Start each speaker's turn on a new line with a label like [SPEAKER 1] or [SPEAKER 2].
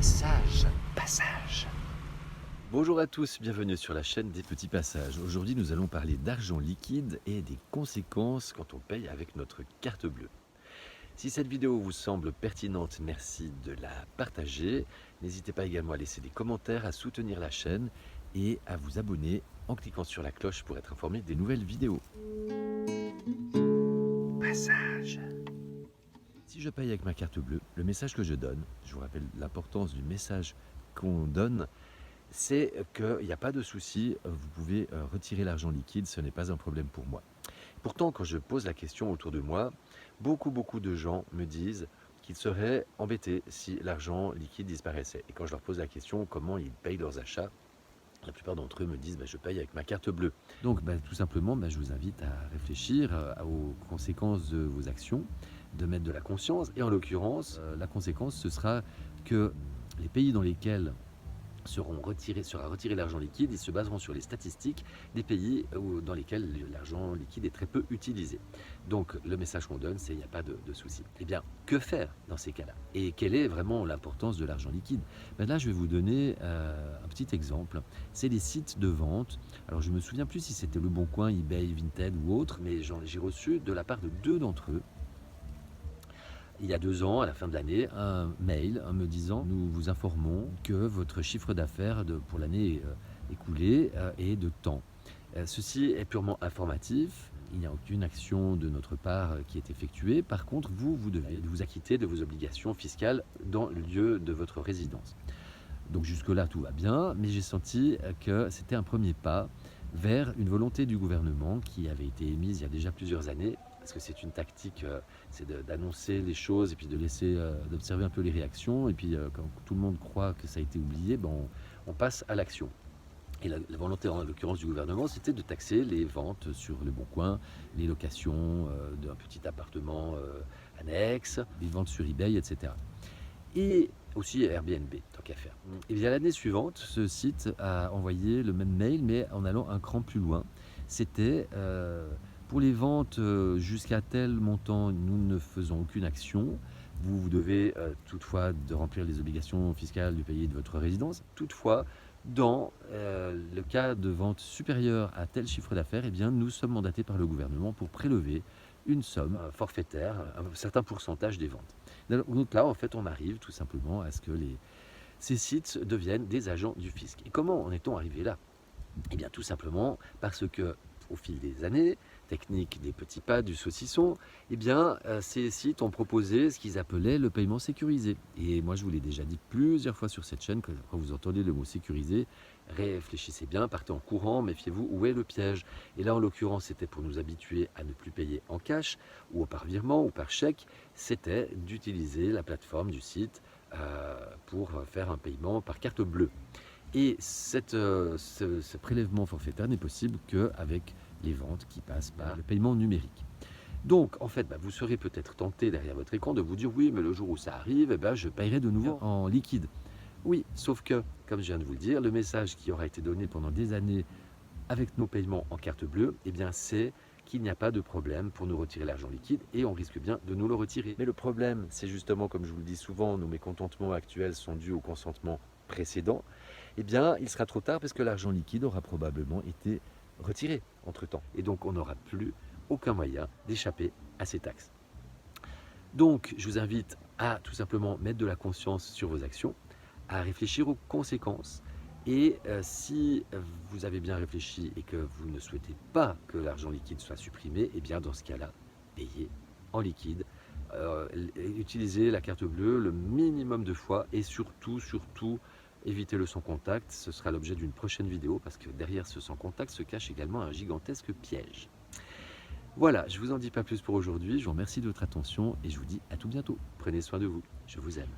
[SPEAKER 1] Message passage.
[SPEAKER 2] Bonjour à tous, bienvenue sur la chaîne des petits passages. Aujourd'hui nous allons parler d'argent liquide et des conséquences quand on paye avec notre carte bleue. Si cette vidéo vous semble pertinente, merci de la partager. N'hésitez pas également à laisser des commentaires, à soutenir la chaîne et à vous abonner en cliquant sur la cloche pour être informé des nouvelles vidéos.
[SPEAKER 1] Passage.
[SPEAKER 2] Si je paye avec ma carte bleue, le message que je donne, je vous rappelle l'importance du message qu'on donne, c'est qu'il n'y a pas de souci, vous pouvez retirer l'argent liquide, ce n'est pas un problème pour moi. Pourtant, quand je pose la question autour de moi, beaucoup de gens me disent qu'ils seraient embêtés si l'argent liquide disparaissait. Et quand je leur pose la question comment ils payent leurs achats, la plupart d'entre eux me disent je paye avec ma carte bleue. Donc tout simplement, je vous invite à réfléchir aux conséquences de vos actions, de mettre de la conscience. Et en l'occurrence, la conséquence, ce sera que les pays dans lesquels sera retiré l'argent liquide, ils se baseront sur les statistiques des pays dans lesquels l'argent liquide est très peu utilisé. Donc le message qu'on donne, c'est il n'y a pas de souci. Eh bien, que faire dans ces cas-là? Et quelle est vraiment l'importance de l'argent liquide? Là, je vais vous donner un petit exemple. C'est les sites de vente. Alors, je ne me souviens plus si c'était Le Bon Coin, eBay, Vinted ou autre, mais j'ai reçu de la part de 2 d'entre eux, il y a 2 ans, à la fin de l'année, un mail me disant « Nous vous informons que votre chiffre d'affaires pour l'année écoulée est de temps ». Ceci est purement informatif, il n'y a aucune action de notre part qui est effectuée. Par contre, vous devez vous acquitter de vos obligations fiscales dans le lieu de votre résidence. Donc jusque-là, tout va bien, mais j'ai senti que c'était un premier pas vers une volonté du gouvernement qui avait été émise il y a déjà plusieurs années, parce que c'est une tactique, c'est d'annoncer les choses et puis de laisser, d'observer un peu les réactions. Et puis quand tout le monde croit que ça a été oublié, on passe à l'action. Et la volonté, en l'occurrence du gouvernement, c'était de taxer les ventes sur Le Bon Coin, les locations d'un petit appartement annexe, les ventes sur eBay, etc. Et aussi Airbnb, tant qu'à faire. Et bien l'année suivante, ce site a envoyé le même mail, mais en allant un cran plus loin. C'était pour les ventes jusqu'à tel montant, nous ne faisons aucune action. Vous devez toutefois de remplir les obligations fiscales du pays de votre résidence. Toutefois, dans le cas de vente supérieure à tel chiffre d'affaires, eh bien, nous sommes mandatés par le gouvernement pour prélever une somme forfaitaire, un certain pourcentage des ventes. Donc là, en fait, on arrive tout simplement à ce que ces sites deviennent des agents du fisc. Et comment en est-on arrivé là? Eh bien, tout simplement parce que, au fil des années, technique des petits pas, du saucisson, eh bien, ces sites ont proposé ce qu'ils appelaient le paiement sécurisé. Et moi, je vous l'ai déjà dit plusieurs fois sur cette chaîne, quand vous entendez le mot sécurisé, réfléchissez bien, partez en courant, méfiez-vous, où est le piège? Et là, en l'occurrence, c'était pour nous habituer à ne plus payer en cash, ou par virement, ou par chèque, c'était d'utiliser la plateforme du site pour faire un paiement par carte bleue. Et ce prélèvement forfaitaire n'est possible qu'avec les ventes qui passent par le paiement numérique. Donc, en fait, vous serez peut-être tenté derrière votre écran de vous dire « Oui, mais le jour où ça arrive, je paierai de nouveau en liquide ». Oui, sauf que, comme je viens de vous le dire, le message qui aura été donné pendant des années avec nos paiements en carte bleue, eh bien, c'est qu'il n'y a pas de problème pour nous retirer l'argent liquide et on risque bien de nous le retirer. Mais le problème, c'est justement, comme je vous le dis souvent, nos mécontentements actuels sont dus au consentement précédent. Eh bien, il sera trop tard parce que l'argent liquide aura probablement été retiré entre-temps. Et donc, on n'aura plus aucun moyen d'échapper à ces taxes. Donc, je vous invite à tout simplement mettre de la conscience sur vos actions, à réfléchir aux conséquences. Et si vous avez bien réfléchi et que vous ne souhaitez pas que l'argent liquide soit supprimé, eh bien dans ce cas-là, payez en liquide. Utilisez la carte bleue le minimum de fois et surtout, évitez le sans contact. Ce sera l'objet d'une prochaine vidéo parce que derrière ce sans contact se cache également un gigantesque piège. Voilà, je ne vous en dis pas plus pour aujourd'hui. Je vous remercie de votre attention et je vous dis à tout bientôt. Prenez soin de vous. Je vous aime.